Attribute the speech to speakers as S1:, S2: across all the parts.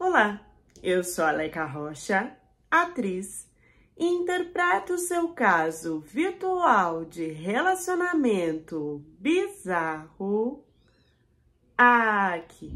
S1: Olá, eu sou a Leica Rocha, atriz, e interpreto o seu caso virtual de relacionamento bizarro aqui.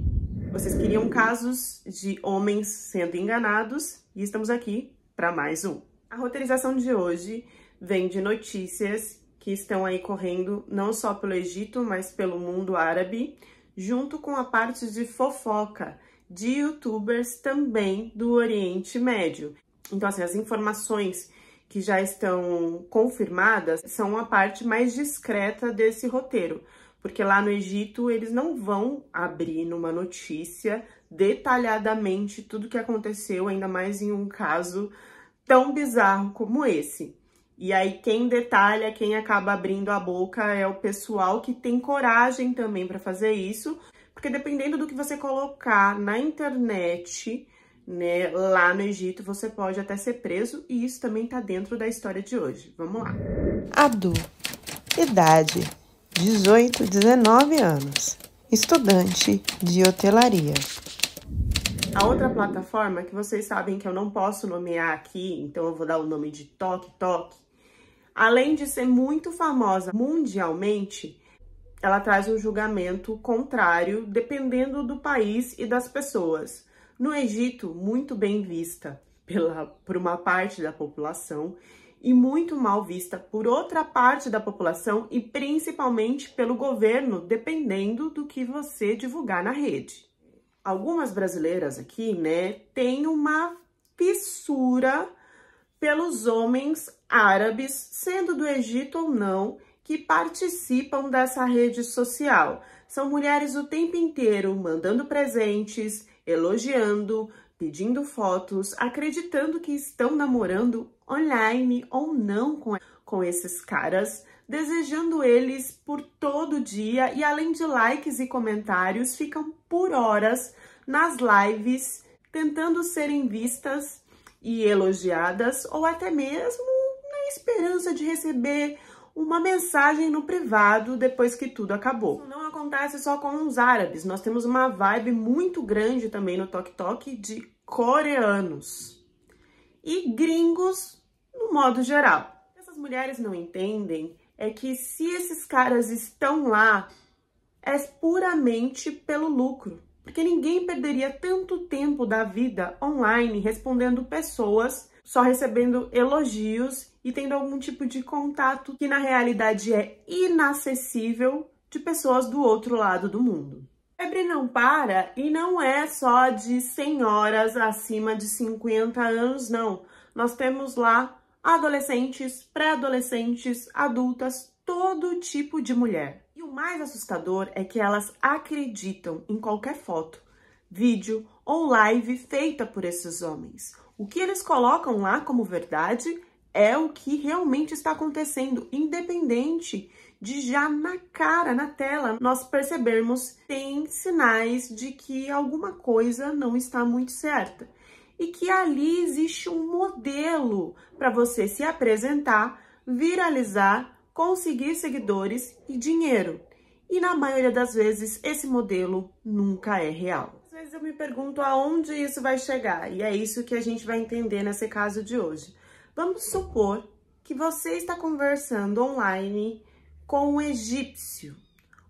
S1: Vocês queriam casos de homens sendo enganados e estamos aqui para mais um. A roteirização de hoje vem de notícias que estão aí correndo não só pelo Egito, mas pelo mundo árabe, junto com a parte de fofoca de youtubers também do Oriente Médio. Então, assim, as informações que já estão confirmadas são a parte mais discreta desse roteiro, porque lá no Egito eles não vão abrir numa notícia detalhadamente tudo que aconteceu, ainda mais em um caso tão bizarro como esse. E aí quem detalha, quem acaba abrindo a boca é o pessoal que tem coragem também para fazer isso, porque dependendo do que você colocar na internet, né, lá no Egito, você pode até ser preso, e isso também tá dentro da história de hoje. Vamos lá.
S2: Abdu, idade 18, 19 anos, estudante de hotelaria.
S1: A outra plataforma, que vocês sabem que eu não posso nomear aqui, então eu vou dar o nome de TikTok, além de ser muito famosa mundialmente, ela traz um julgamento contrário dependendo do país e das pessoas. No Egito, muito bem vista por uma parte da população e muito mal vista por outra parte da população e principalmente pelo governo, dependendo do que você divulgar na rede. Algumas brasileiras aqui, né, têm uma fissura pelos homens árabes, sendo do Egito ou não, que participam dessa rede social. São mulheres o tempo inteiro mandando presentes, elogiando, pedindo fotos, acreditando que estão namorando online ou não com esses caras, desejando eles por todo dia e além de likes e comentários, ficam por horas nas lives tentando serem vistas e elogiadas ou até mesmo na esperança de receber uma mensagem no privado depois que tudo acabou. Isso não acontece só com os árabes, nós temos uma vibe muito grande também no TikTok de coreanos e gringos no modo geral. O que essas mulheres não entendem é que se esses caras estão lá, é puramente pelo lucro, porque ninguém perderia tanto tempo da vida online respondendo pessoas, só recebendo elogios e tendo algum tipo de contato que na realidade é inacessível de pessoas do outro lado do mundo. A febre não para e não é só de senhoras acima de 50 anos, não. Nós temos lá adolescentes, pré-adolescentes, adultas, todo tipo de mulher. E o mais assustador é que elas acreditam em qualquer foto, vídeo ou live feita por esses homens. O que eles colocam lá como verdade é o que realmente está acontecendo, independente de já na cara, na tela, nós percebermos que tem sinais de que alguma coisa não está muito certa. E que ali existe um modelo para você se apresentar, viralizar, conseguir seguidores e dinheiro. E na maioria das vezes, esse modelo nunca é real. Às vezes eu me pergunto aonde isso vai chegar, e é isso que a gente vai entender nesse caso de hoje. Vamos supor que você está conversando online com um egípcio.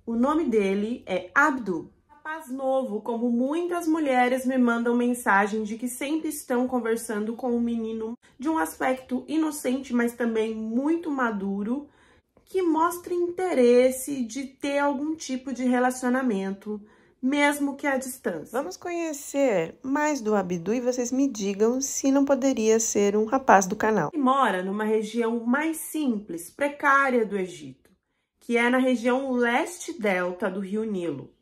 S1: O nome dele é Abdu. Rapaz novo, como muitas mulheres me mandam mensagem de que sempre estão conversando com um menino de um aspecto inocente, mas também muito maduro, que mostra interesse de ter algum tipo de relacionamento, mesmo que à distância.
S2: Vamos conhecer mais do Abdu e vocês me digam se não poderia ser um rapaz do canal.
S1: Ele mora numa região mais simples, precária do Egito, que é na região leste-delta do Rio Nilo,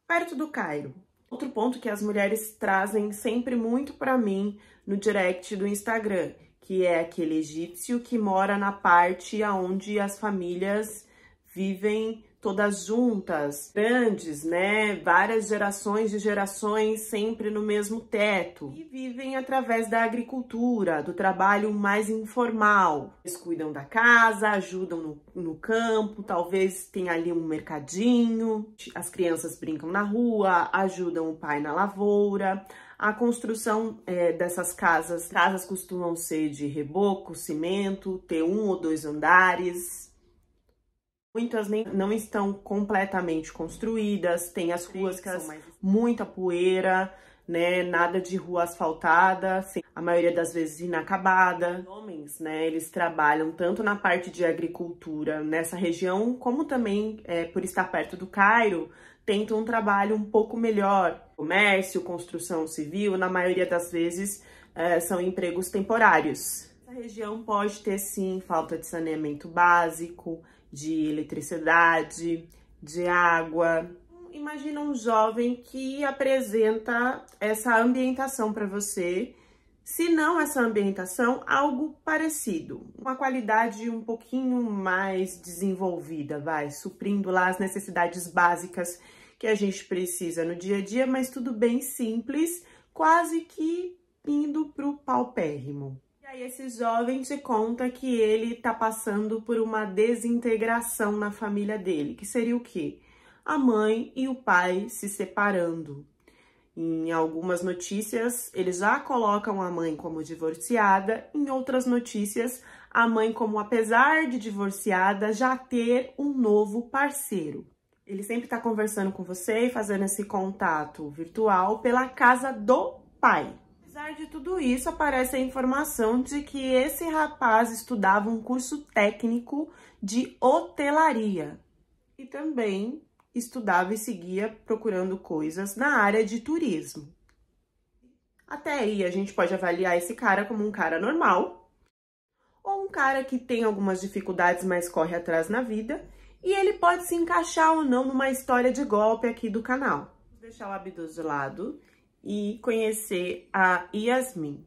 S1: perto do Cairo. Outro ponto que as mulheres trazem sempre muito para mim no direct do Instagram, que é aquele egípcio que mora na parte onde as famílias vivem todas juntas, grandes, né? Várias gerações de gerações sempre no mesmo teto. E vivem através da agricultura, do trabalho mais informal. Eles cuidam da casa, ajudam no campo, talvez tenha ali um mercadinho. As crianças brincam na rua, ajudam o pai na lavoura. A construção dessas casas costumam ser de reboco, cimento, ter 1 ou 2 andares. Muitas nem não estão completamente construídas, tem as ruas que são muita poeira, né? Nada de rua asfaltada, a maioria das vezes inacabada. Os homens, né? Eles trabalham tanto na parte de agricultura nessa região, como também, por estar perto do Cairo, tentam um trabalho um pouco melhor. Comércio, construção civil, na maioria das vezes, são empregos temporários. Essa região pode ter, sim, falta de saneamento básico, de eletricidade, de água. Imagina um jovem que apresenta essa ambientação para você, se não essa ambientação, algo parecido. Uma qualidade um pouquinho mais desenvolvida, suprindo lá as necessidades básicas que a gente precisa no dia a dia, mas tudo bem simples, quase que indo pro paupérrimo. E aí esse jovem te conta que ele tá passando por uma desintegração na família dele, que seria o quê? A mãe e o pai se separando. Em algumas notícias, eles já colocam a mãe como divorciada, em outras notícias, a mãe como, apesar de divorciada, já ter um novo parceiro. Ele sempre tá conversando com você e fazendo esse contato virtual pela casa do pai. Apesar de tudo isso, aparece a informação de que esse rapaz estudava um curso técnico de hotelaria e também estudava e seguia procurando coisas na área de turismo. Até aí a gente pode avaliar esse cara como um cara normal ou um cara que tem algumas dificuldades, mas corre atrás na vida, e ele pode se encaixar ou não numa história de golpe aqui do canal. Vou deixar o Abdu de lado e conhecer a Yasmin.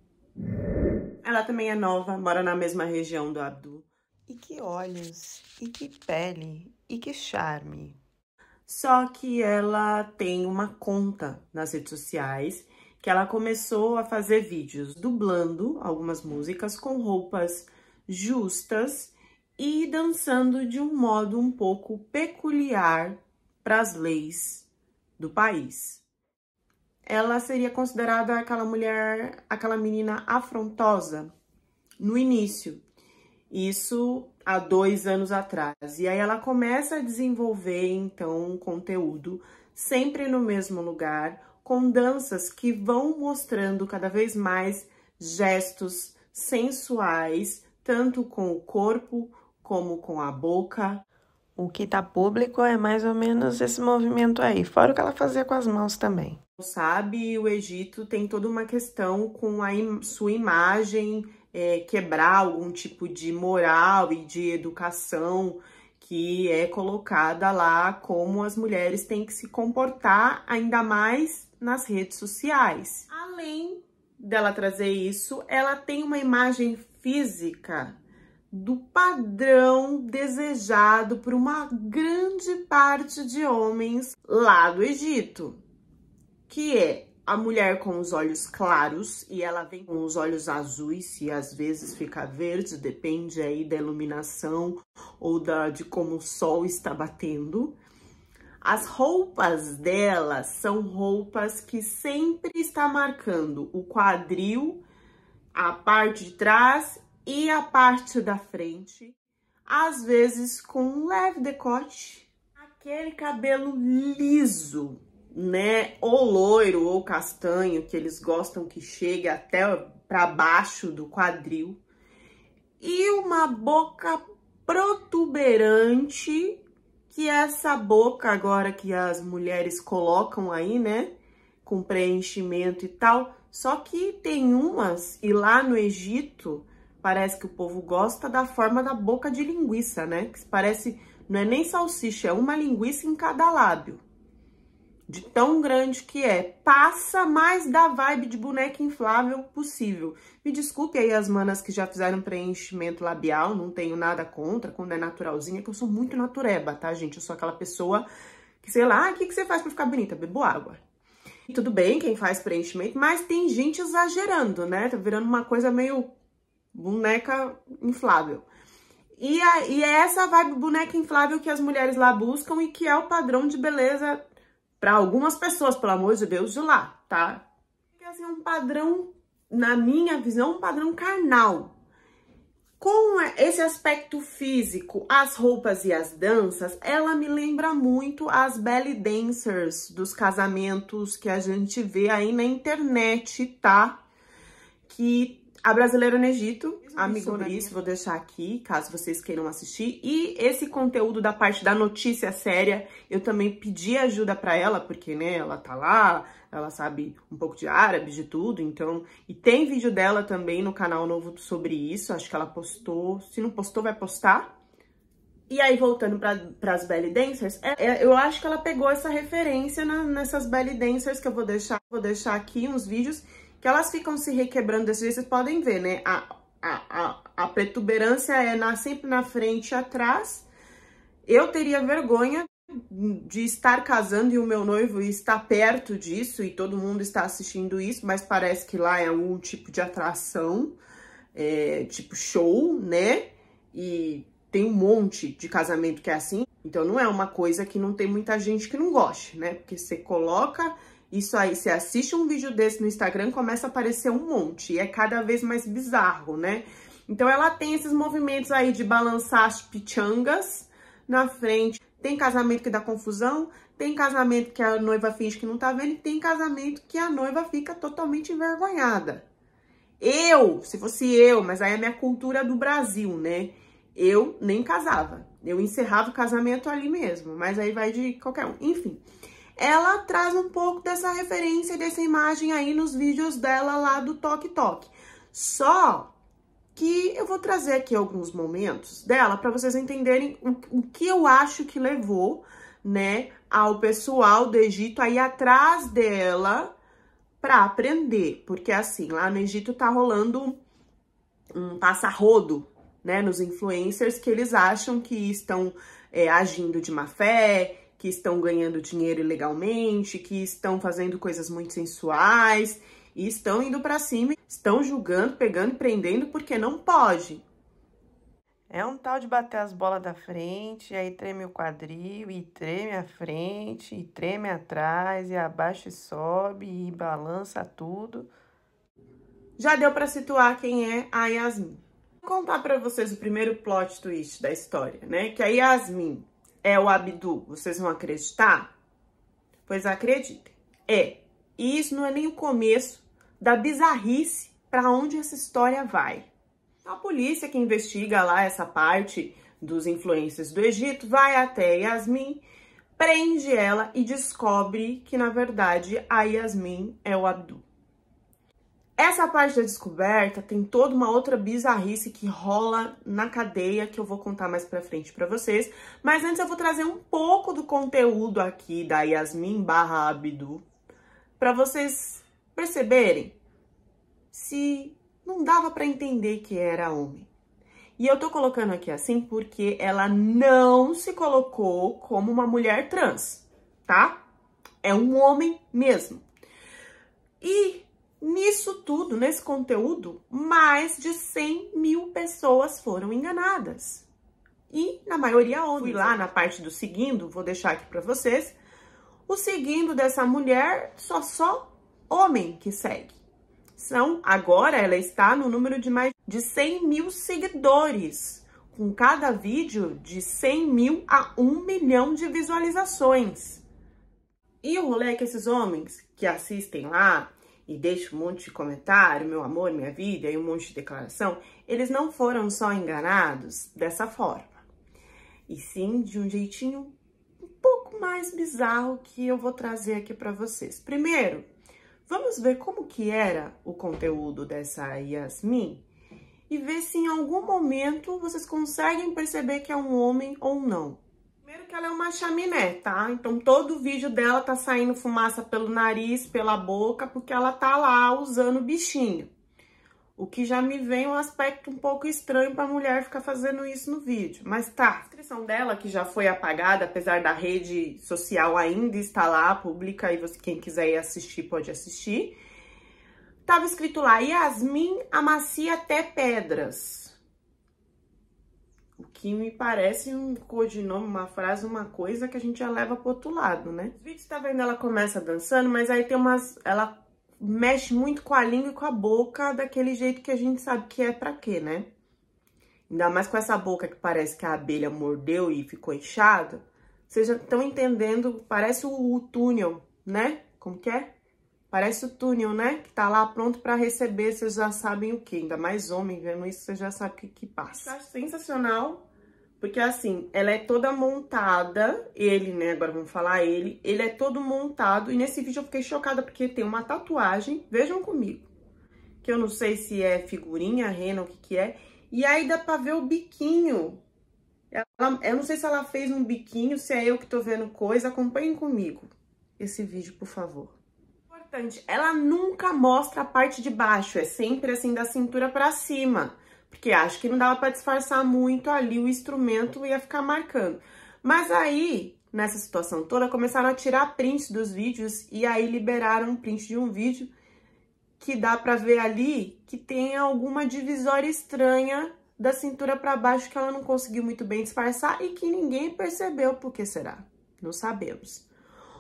S1: Ela também é nova, mora na mesma região do Abdu.
S2: E que olhos, e que pele, e que charme.
S1: Só que ela tem uma conta nas redes sociais, que ela começou a fazer vídeos dublando algumas músicas com roupas justas e dançando de um modo um pouco peculiar para as leis do país. Ela seria considerada aquela mulher, aquela menina afrontosa no início. Isso há 2 anos atrás. E aí ela começa a desenvolver, então, um conteúdo sempre no mesmo lugar, com danças que vão mostrando cada vez mais gestos sensuais, tanto com o corpo como com a boca.
S2: O que tá público é mais ou menos esse movimento aí, fora o que ela fazia com as mãos também.
S1: Sabe, o Egito tem toda uma questão com a sua imagem, quebrar algum tipo de moral e de educação que é colocada lá, como as mulheres têm que se comportar, ainda mais nas redes sociais. Além dela trazer isso, ela tem uma imagem física do padrão desejado por uma grande parte de homens lá do Egito, que é a mulher com os olhos claros, e ela vem com os olhos azuis, e às vezes fica verde, depende aí da iluminação ou de como o sol está batendo. As roupas dela são roupas que sempre está marcando o quadril, a parte de trás e a parte da frente, às vezes com um leve decote, aquele cabelo liso, né, ou loiro ou castanho, que eles gostam que chegue até para baixo do quadril, e uma boca protuberante, que é essa boca agora que as mulheres colocam aí, né, com preenchimento e tal, só que tem umas, e lá no Egito, parece que o povo gosta da forma da boca de linguiça, né, que parece, não é nem salsicha, é uma linguiça em cada lábio. de tão grande que é. Passa mais da vibe de boneca inflável possível. Me desculpe aí as manas que já fizeram preenchimento labial, não tenho nada contra, quando é naturalzinha, que eu sou muito natureba, tá, gente? Eu sou aquela pessoa que, sei lá, o que você faz pra ficar bonita? Bebo água. E tudo bem quem faz preenchimento, mas tem gente exagerando, né? Tá virando uma coisa meio boneca inflável. E é essa vibe boneca inflável que as mulheres lá buscam e que é o padrão de beleza para algumas pessoas, pelo amor de Deus, de lá, tá? Porque assim, é um padrão, na minha visão, um padrão carnal. Com esse aspecto físico, as roupas e as danças, ela me lembra muito as belly dancers dos casamentos que a gente vê aí na internet, tá? Que a Brasileira no Egito, amigo sobre isso, vou deixar aqui, caso vocês queiram assistir. E esse conteúdo da parte da notícia séria, eu também pedi ajuda pra ela, porque, né, ela tá lá, ela sabe um pouco de árabe, de tudo, então... E tem vídeo dela também no canal novo sobre isso, acho que ela postou, se não postou, vai postar. E aí, voltando pras belly dancers, eu acho que ela pegou essa referência nessas belly dancers, que eu vou deixar aqui uns vídeos, que elas ficam se requebrando desse jeito, vocês podem ver, né? A protuberância é sempre na frente e atrás. Eu teria vergonha de estar casando e o meu noivo estar perto disso e todo mundo está assistindo isso, mas parece que lá é algum tipo de atração, tipo show, né? E tem um monte de casamento que é assim, então não é uma coisa que não tem muita gente que não goste, né? Porque você coloca... Isso aí, você assiste um vídeo desse no Instagram, começa a aparecer um monte. E é cada vez mais bizarro, né? Então, ela tem esses movimentos aí de balançar as pichangas na frente. Tem casamento que dá confusão, tem casamento que a noiva finge que não tá vendo, e tem casamento que a noiva fica totalmente envergonhada. Se fosse eu, mas aí é a minha cultura do Brasil, né? Eu nem casava. Eu encerrava o casamento ali mesmo, mas aí vai de qualquer um. Enfim... Ela traz um pouco dessa referência, dessa imagem aí nos vídeos dela lá do Toque Toque. Só que eu vou trazer aqui alguns momentos dela para vocês entenderem o que eu acho que levou, né, ao pessoal do Egito aí atrás dela para aprender. Porque assim, lá no Egito tá rolando um passa-rodo, né, nos influencers que eles acham que estão agindo de má fé, que estão ganhando dinheiro ilegalmente, que estão fazendo coisas muito sensuais e estão indo pra cima, estão julgando, pegando e prendendo porque não pode.
S2: É um tal de bater as bolas da frente, aí treme o quadril, e treme a frente, e treme atrás, e abaixa e sobe, e balança tudo.
S1: Já deu pra situar quem é a Yasmin. Vou contar pra vocês o primeiro plot twist da história, né? Que a Yasmin é o Abdu, vocês vão acreditar? Pois acreditem. E isso não é nem o começo da bizarrice para onde essa história vai. A polícia que investiga lá essa parte dos influencers do Egito vai até Yasmin, prende ela e descobre que, na verdade, a Yasmin é o Abdu. Essa parte da descoberta tem toda uma outra bizarrice que rola na cadeia, que eu vou contar mais pra frente pra vocês. Mas antes eu vou trazer um pouco do conteúdo aqui da Yasmin / Abdu, pra vocês perceberem se não dava pra entender que era homem. E eu tô colocando aqui assim porque ela não se colocou como uma mulher trans, tá? É um homem mesmo. E... nisso tudo, nesse conteúdo, mais de 100 mil pessoas foram enganadas. E, na maioria, homens. Fui lá na parte do seguindo, vou deixar aqui pra vocês. O seguindo dessa mulher, só homem que segue. Agora, ela está no número de mais de 100 mil seguidores. Com cada vídeo de 100 mil a 1 milhão de visualizações. E o rolê é que esses homens que assistem lá... e deixa um monte de comentário, meu amor, minha vida, e um monte de declaração, eles não foram só enganados dessa forma. E sim de um jeitinho um pouco mais bizarro que eu vou trazer aqui para vocês. Primeiro, vamos ver como que era o conteúdo dessa Yasmin e ver se em algum momento vocês conseguem perceber que é um homem ou não. Primeiro que ela é uma chaminé, tá? Então todo vídeo dela tá saindo fumaça pelo nariz, pela boca, porque ela tá lá usando o bichinho. O que já me vem um aspecto um pouco estranho pra mulher ficar fazendo isso no vídeo. Mas tá, a inscrição dela, que já foi apagada, apesar da rede social ainda estar lá, pública, e você, quem quiser ir assistir, pode assistir. Tava escrito lá, Yasmin amacia até pedras. O que me parece um codinome, uma frase, uma coisa que a gente já leva pro outro lado, né? Os vídeos, tá vendo, ela começa dançando, mas aí tem umas... Ela mexe muito com a língua e com a boca, daquele jeito que a gente sabe que é pra quê, né? Ainda mais com essa boca que parece que a abelha mordeu e ficou inchada. Vocês já estão entendendo, parece o túnel, né? Como que é? Parece o túnel, né? Que tá lá pronto pra receber, vocês já sabem o que. Ainda mais homem vendo isso, vocês já sabem o que passa. Eu acho sensacional, porque assim, ela é toda montada, ele, né, agora vamos falar ele é todo montado, e nesse vídeo eu fiquei chocada porque tem uma tatuagem, vejam comigo, que eu não sei se é figurinha, rena, o que é, e aí dá pra ver o biquinho. Eu não sei se ela fez um biquinho, se é eu que tô vendo coisa, acompanhem comigo esse vídeo, por favor. Importante, ela nunca mostra a parte de baixo, é sempre assim da cintura pra cima. Porque acho que não dava pra disfarçar muito ali, o instrumento ia ficar marcando. Mas aí, nessa situação toda, começaram a tirar prints dos vídeos e aí liberaram um print de um vídeo que dá pra ver ali que tem alguma divisória estranha da cintura pra baixo que ela não conseguiu muito bem disfarçar e que ninguém percebeu. Por que será? Não sabemos.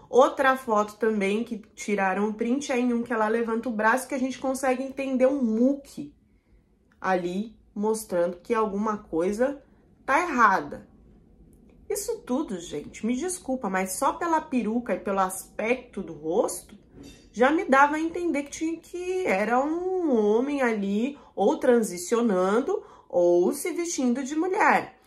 S1: Outra foto também que tiraram o print é em um que ela levanta o braço que a gente consegue entender um muque ali, mostrando que alguma coisa tá errada. Isso tudo, gente, me desculpa, mas só pela peruca e pelo aspecto do rosto, já me dava a entender que era um homem ali, ou transicionando, ou se vestindo de mulher.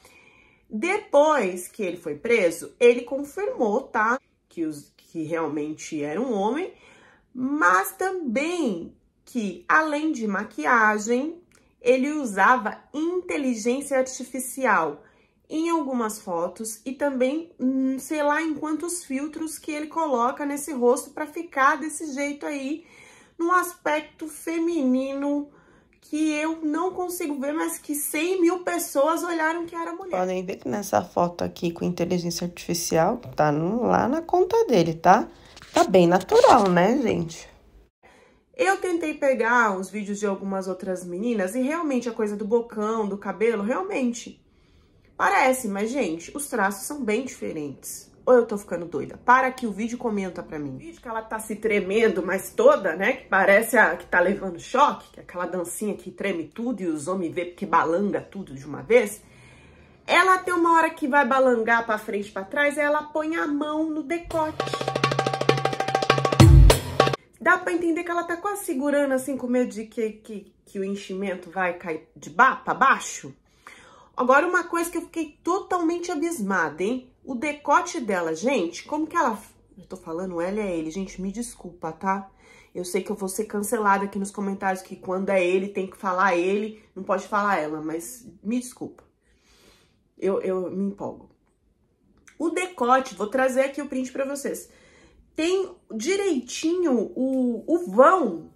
S1: Depois que ele foi preso, ele confirmou, tá, que realmente era um homem, mas também que, além de maquiagem, ele usava inteligência artificial em algumas fotos e também, sei lá, em quantos filtros que ele coloca nesse rosto para ficar desse jeito aí, num aspecto feminino que eu não consigo ver, mas que 100 mil pessoas olharam que era mulher.
S2: Podem ver que nessa foto aqui com inteligência artificial, tá lá na conta dele, tá? Tá bem natural, né, gente?
S1: Eu tentei pegar os vídeos de algumas outras meninas e realmente a coisa do bocão, do cabelo, realmente parece, mas gente, os traços são bem diferentes. Ou eu tô ficando doida? Para aqui o vídeo e comenta pra mim. O vídeo que ela tá se tremendo, mas toda, né, que parece a que tá levando choque, que é aquela dancinha que treme tudo e os homens vê porque balanga tudo de uma vez. Ela tem uma hora que vai balangar pra frente e pra trás, e ela põe a mão no decote. Dá pra entender que ela tá quase segurando, assim, com medo de que o enchimento vai cair de pra baixo. Agora, uma coisa que eu fiquei totalmente abismada, hein? O decote dela, gente, como que ela... Eu tô falando ela é ele, gente, me desculpa, tá? Eu sei que eu vou ser cancelada aqui nos comentários, que quando é ele, tem que falar ele, não pode falar ela, mas me desculpa. Eu me empolgo. O decote, vou trazer aqui o print pra vocês. Tem direitinho o vão.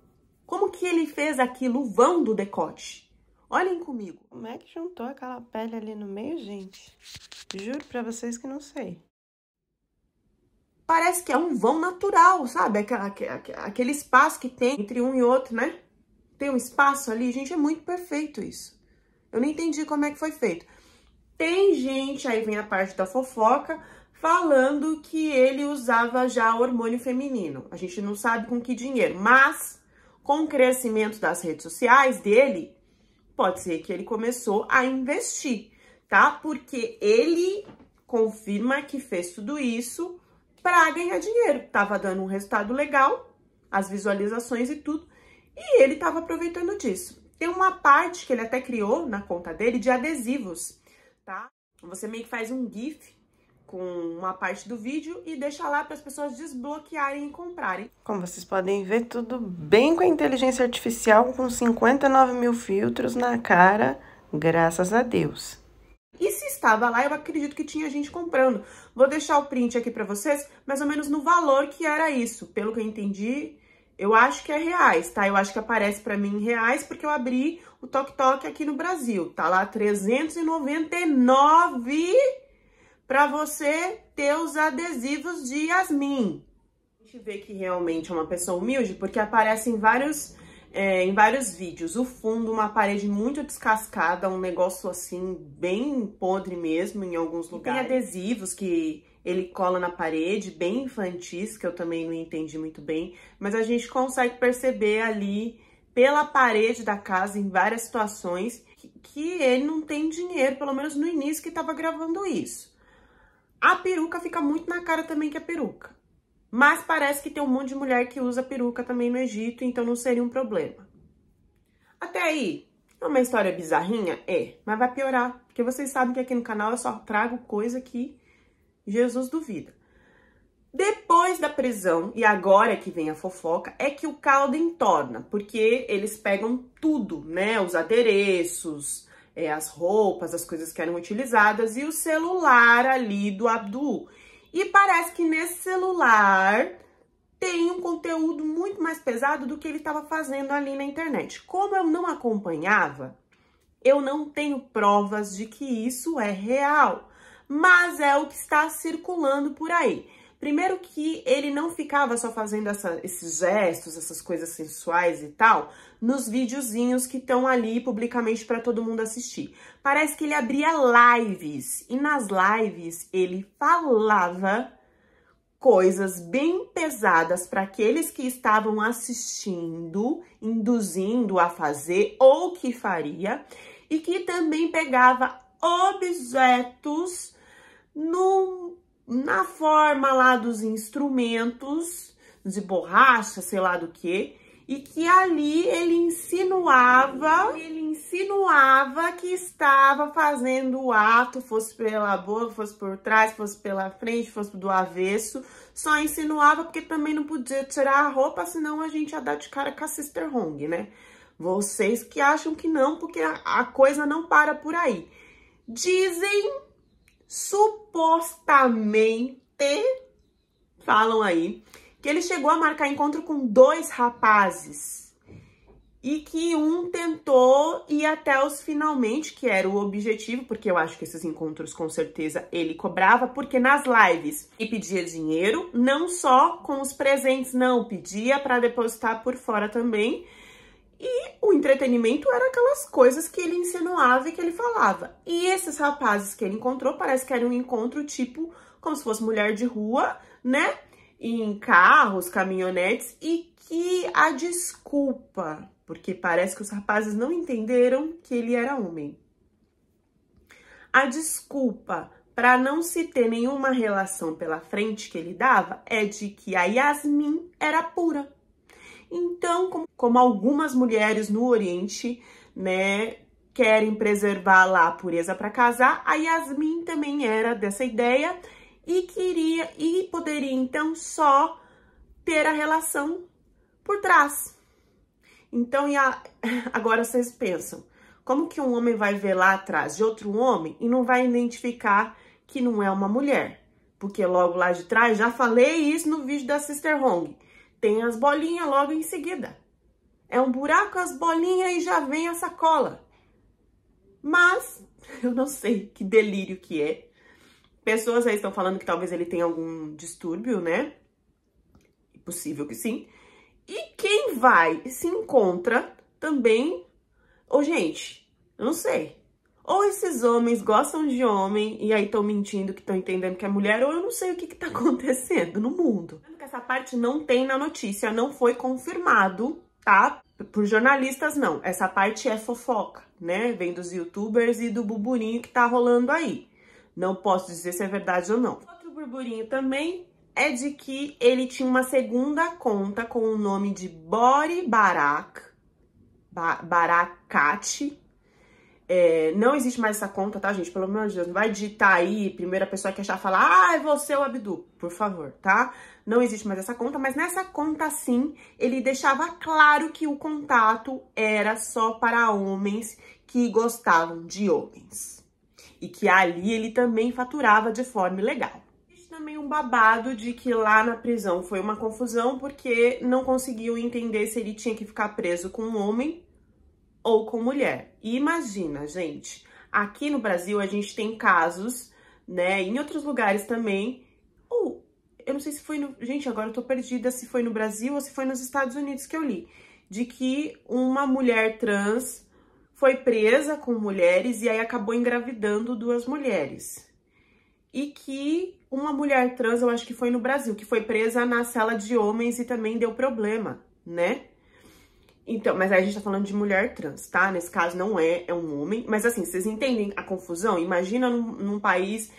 S1: Como que ele fez aquilo, o vão do decote? Olhem comigo.
S2: Como é que juntou aquela pele ali no meio, gente? Juro pra vocês que não sei.
S1: Parece que é um vão natural, sabe? Aquele espaço que tem entre um e outro, né? Tem um espaço ali. Gente, é muito perfeito isso. Eu não entendi como é que foi feito. Tem gente, aí vem a parte da fofoca, falando que ele usava já hormônio feminino. A gente não sabe com que dinheiro, mas com o crescimento das redes sociais dele, pode ser que ele começou a investir, tá? Porque ele confirma que fez tudo isso para ganhar dinheiro. Tava dando um resultado legal, as visualizações e tudo, e ele tava aproveitando disso. Tem uma parte que ele até criou na conta dele de adesivos, tá? Você meio que faz um GIF com uma parte do vídeo e deixa lá para as pessoas desbloquearem e comprarem.
S2: Como vocês podem ver, tudo bem com a inteligência artificial, com 59 mil filtros na cara, graças a Deus.
S1: E se estava lá, eu acredito que tinha gente comprando. Vou deixar o print aqui pra vocês, mais ou menos no valor que era isso. Pelo que eu entendi, eu acho que é reais, tá? Eu acho que aparece pra mim em reais, porque eu abri o TokTok aqui no Brasil. Tá lá 399 pra você ter os adesivos de Yasmin. A gente vê que realmente é uma pessoa humilde, porque aparece em vários vídeos. O fundo, uma parede muito descascada, um negócio assim, bem podre mesmo em alguns lugares. Tem adesivos que ele cola na parede, bem infantis, que eu também não entendi muito bem, mas a gente consegue perceber ali pela parede da casa, em várias situações, que ele não tem dinheiro, pelo menos no início que tava gravando isso. A peruca fica muito na cara também que é peruca. Mas parece que tem um monte de mulher que usa peruca também no Egito, então não seria um problema. Até aí, é uma história bizarrinha? É, mas vai piorar, porque vocês sabem que aqui no canal eu só trago coisa que Jesus duvida. Depois da prisão, e agora que vem a fofoca, é que o caldo entorna, porque eles pegam tudo, né? Os adereços, as roupas, as coisas que eram utilizadas e o celular ali do Abdul. E parece que nesse celular tem um conteúdo muito mais pesado do que ele estava fazendo ali na internet. Como eu não acompanhava, eu não tenho provas de que isso é real, mas é o que está circulando por aí. Primeiro que ele não ficava só fazendo esses gestos, essas coisas sensuais e tal, nos videozinhos que estão ali publicamente para todo mundo assistir. Parece que ele abria lives, e nas lives ele falava coisas bem pesadas para aqueles que estavam assistindo, induzindo a fazer ou que faria, e que também pegava objetos na forma lá dos instrumentos de borracha, sei lá do que, e que ali ele insinuava que estava fazendo o ato, fosse pela boca, fosse por trás, fosse pela frente, fosse do avesso, só insinuava porque também não podia tirar a roupa, senão a gente ia dar de cara com a Sister Hong, né? Vocês que acham que não, porque a coisa não para por aí. Dizem, supostamente, falam aí, que ele chegou a marcar encontro com 2 rapazes e que um tentou ir até os finalmente, que era o objetivo, porque eu acho que esses encontros com certeza ele cobrava, porque nas lives ele pedia dinheiro, não só com os presentes, não, pedia para depositar por fora também. E o entretenimento era aquelas coisas que ele insinuava e que ele falava. E esses rapazes que ele encontrou, parece que era um encontro tipo, como se fosse mulher de rua, né? Em carros, caminhonetes, e que a desculpa, porque parece que os rapazes não entenderam que ele era homem. A desculpa para não se ter nenhuma relação pela frente que ele dava é de que a Yasmin era pura. Então, como algumas mulheres no Oriente, né, querem preservar lá a pureza para casar, a Yasmin também era dessa ideia e poderia então só ter a relação por trás. Então, agora vocês pensam, como que um homem vai ver lá atrás de outro homem e não vai identificar que não é uma mulher? Porque logo lá de trás, já falei isso no vídeo da Sister Hong, tem as bolinhas logo em seguida. É um buraco, as bolinhas e já vem a sacola. Mas eu não sei que delírio que é. Pessoas aí estão falando que talvez ele tenha algum distúrbio, né? Possível que sim. E quem vai e se encontra também... Ô, gente, eu não sei. Ou esses homens gostam de homem e aí estão mentindo que estão entendendo que é mulher, ou eu não sei o que tá acontecendo no mundo. Essa parte não tem na notícia, não foi confirmado, tá? Por jornalistas, não. Essa parte é fofoca, né? Vem dos youtubers e do burburinho que tá rolando aí. Não posso dizer se é verdade ou não. Outro burburinho também é de que ele tinha uma segunda conta com o nome de Bori Barakat. Não existe mais essa conta, tá, gente? Pelo amor de Deus, não vai digitar aí, primeira pessoa que achar falar, é você o Abdul, por favor, tá? Não existe mais essa conta, mas nessa conta, sim, ele deixava claro que o contato era só para homens que gostavam de homens. e que ali ele também faturava de forma ilegal. Existe também um babado de que lá na prisão foi uma confusão porque não conseguiu entender se ele tinha que ficar preso com um homem ou com mulher. E imagina, gente, aqui no Brasil a gente tem casos, né, em outros lugares também, eu não sei se foi no... Gente, agora eu tô perdida se foi no Brasil ou se foi nos Estados Unidos que eu li. De que uma mulher trans foi presa com mulheres e aí acabou engravidando 2 mulheres. E que uma mulher trans, eu acho que foi no Brasil, que foi presa na cela de homens e também deu problema, né? Então, mas aí a gente tá falando de mulher trans, tá? Nesse caso não é um homem. Mas assim, vocês entendem a confusão? Imagina num país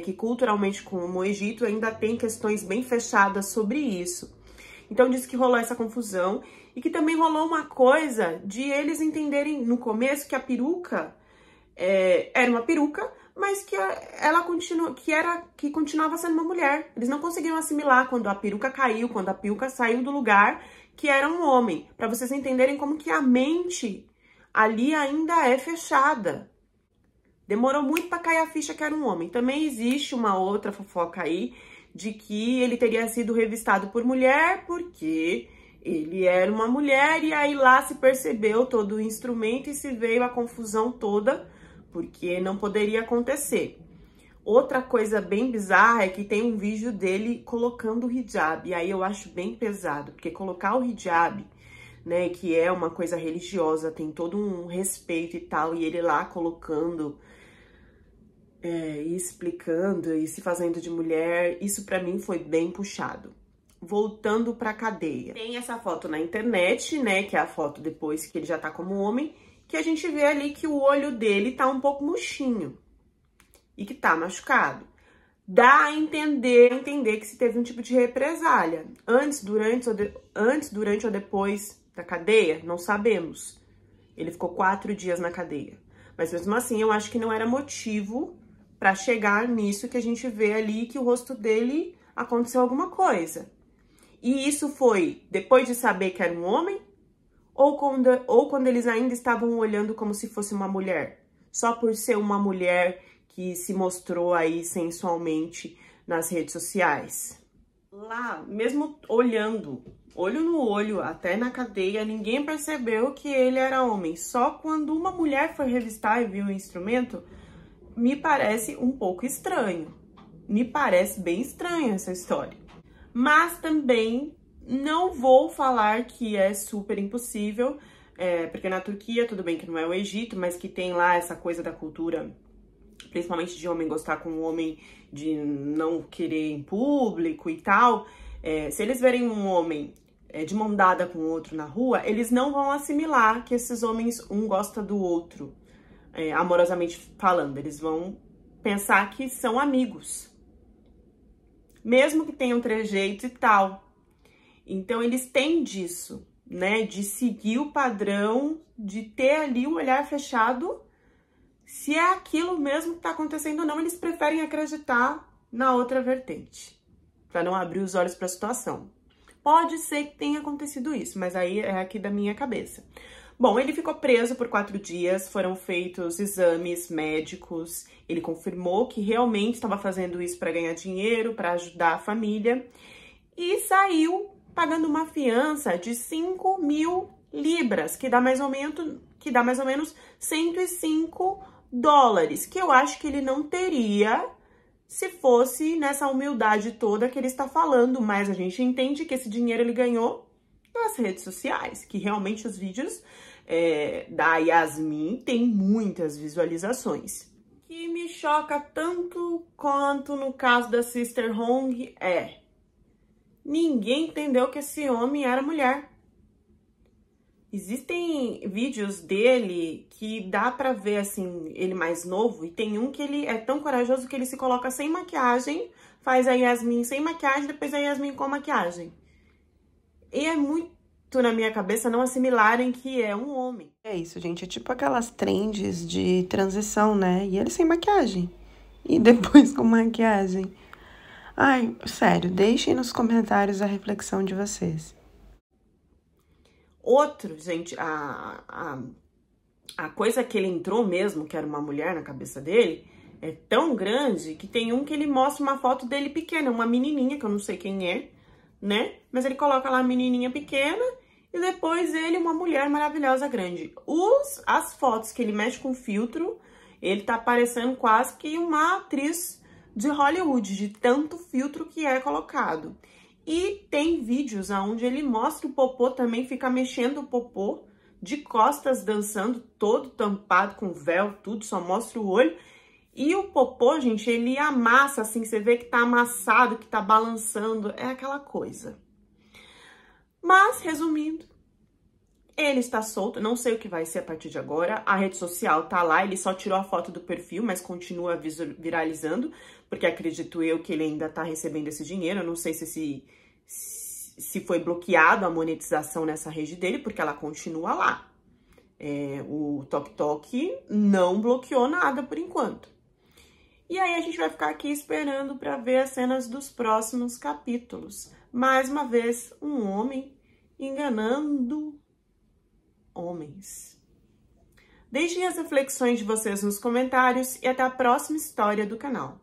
S1: que culturalmente, como o Egito, ainda tem questões bem fechadas sobre isso. Então diz que rolou essa confusão e que também rolou uma coisa de eles entenderem no começo que a peruca era uma peruca, mas que ela continuava sendo uma mulher. Eles não conseguiram assimilar quando a peruca caiu, quando a peruca saiu do lugar, que era um homem, para vocês entenderem como que a mente ali ainda é fechada. Demorou muito para cair a ficha que era um homem. Também existe uma outra fofoca aí de que ele teria sido revistado por mulher porque ele era uma mulher e aí lá se percebeu todo o instrumento e se veio a confusão toda porque não poderia acontecer. Outra coisa bem bizarra é que tem um vídeo dele colocando o hijab, e aí eu acho bem pesado, porque colocar o hijab, né, que é uma coisa religiosa, tem todo um respeito e tal, e ele lá colocando, e explicando, e se fazendo de mulher, isso pra mim foi bem puxado. Voltando pra cadeia. Tem essa foto na internet, né, que é a foto depois que ele já tá como homem, que a gente vê ali que o olho dele tá um pouco murchinho. E que tá machucado. Dá a entender que se teve um tipo de represália. Antes, durante ou depois da cadeia, não sabemos. Ele ficou 4 dias na cadeia. Mas mesmo assim, eu acho que não era motivo pra chegar nisso que a gente vê ali, que o rosto dele aconteceu alguma coisa. E isso foi depois de saber que era um homem? Ou quando eles ainda estavam olhando como se fosse uma mulher? Só por ser uma mulher que se mostrou aí sensualmente nas redes sociais. Lá, mesmo olhando, olho no olho, até na cadeia, ninguém percebeu que ele era homem. Só quando uma mulher foi revistar e viu o instrumento, me parece um pouco estranho. Me parece bem estranha essa história. Mas também não vou falar que é super impossível, porque na Turquia, tudo bem que não é o Egito, mas que tem lá essa coisa da cultura, principalmente de homem gostar com um homem, de não querer em público e tal. Se eles verem um homem de mão dada com o outro na rua, eles não vão assimilar que esses homens, um gosta do outro, amorosamente falando. Eles vão pensar que são amigos, mesmo que tenham trejeito e tal. Então, eles têm disso, né? De seguir o padrão, de ter ali o olhar fechado. Se é aquilo mesmo que tá acontecendo ou não, eles preferem acreditar na outra vertente, para não abrir os olhos para a situação. Pode ser que tenha acontecido isso, mas aí é aqui da minha cabeça. Bom, ele ficou preso por 4 dias, foram feitos exames médicos, ele confirmou que realmente estava fazendo isso para ganhar dinheiro, para ajudar a família, e saiu pagando uma fiança de 5.000 libras, que dá mais ou menos 105 dólares, que eu acho que ele não teria se fosse nessa humildade toda que ele está falando, mas a gente entende que esse dinheiro ele ganhou nas redes sociais, que realmente os vídeos da Yasmin têm muitas visualizações. O que me choca tanto quanto no caso da Sister Hong ninguém entendeu que esse homem era mulher. Existem vídeos dele que dá pra ver, assim, ele mais novo, e tem um que ele é tão corajoso que ele se coloca sem maquiagem, faz a Yasmin sem maquiagem, depois a Yasmin com maquiagem. E é muito na minha cabeça não assimilarem que é um homem.
S2: É isso, gente, é tipo aquelas trends de transição, né? E ele sem maquiagem. E depois com maquiagem. Ai, sério, deixem nos comentários a reflexão de vocês.
S1: Outro, gente, a coisa que ele entrou mesmo, que era uma mulher na cabeça dele, É tão grande que tem um que ele mostra uma foto dele pequena, uma menininha, que eu não sei quem é, né? Mas ele coloca lá a menininha pequena e depois ele, uma mulher maravilhosa grande. As fotos que ele mexe com filtro, ele tá parecendo quase que uma atriz de Hollywood, de tanto filtro que é colocado. E tem vídeos onde ele mostra o popô também, fica mexendo o popô, de costas dançando, todo tampado com véu, tudo, só mostra o olho. E o popô, gente, ele amassa, assim, você vê que tá amassado, que tá balançando, é aquela coisa. Mas, resumindo, ele está solto, não sei o que vai ser a partir de agora, a rede social tá lá, ele só tirou a foto do perfil, mas continua viralizando, porque acredito eu que ele ainda tá recebendo esse dinheiro, eu não sei se foi bloqueado a monetização nessa rede dele, porque ela continua lá. O TikTok não bloqueou nada por enquanto. E aí a gente vai ficar aqui esperando para ver as cenas dos próximos capítulos. Mais uma vez, um homem enganando homens. Deixem as reflexões de vocês nos comentários e até a próxima história do canal.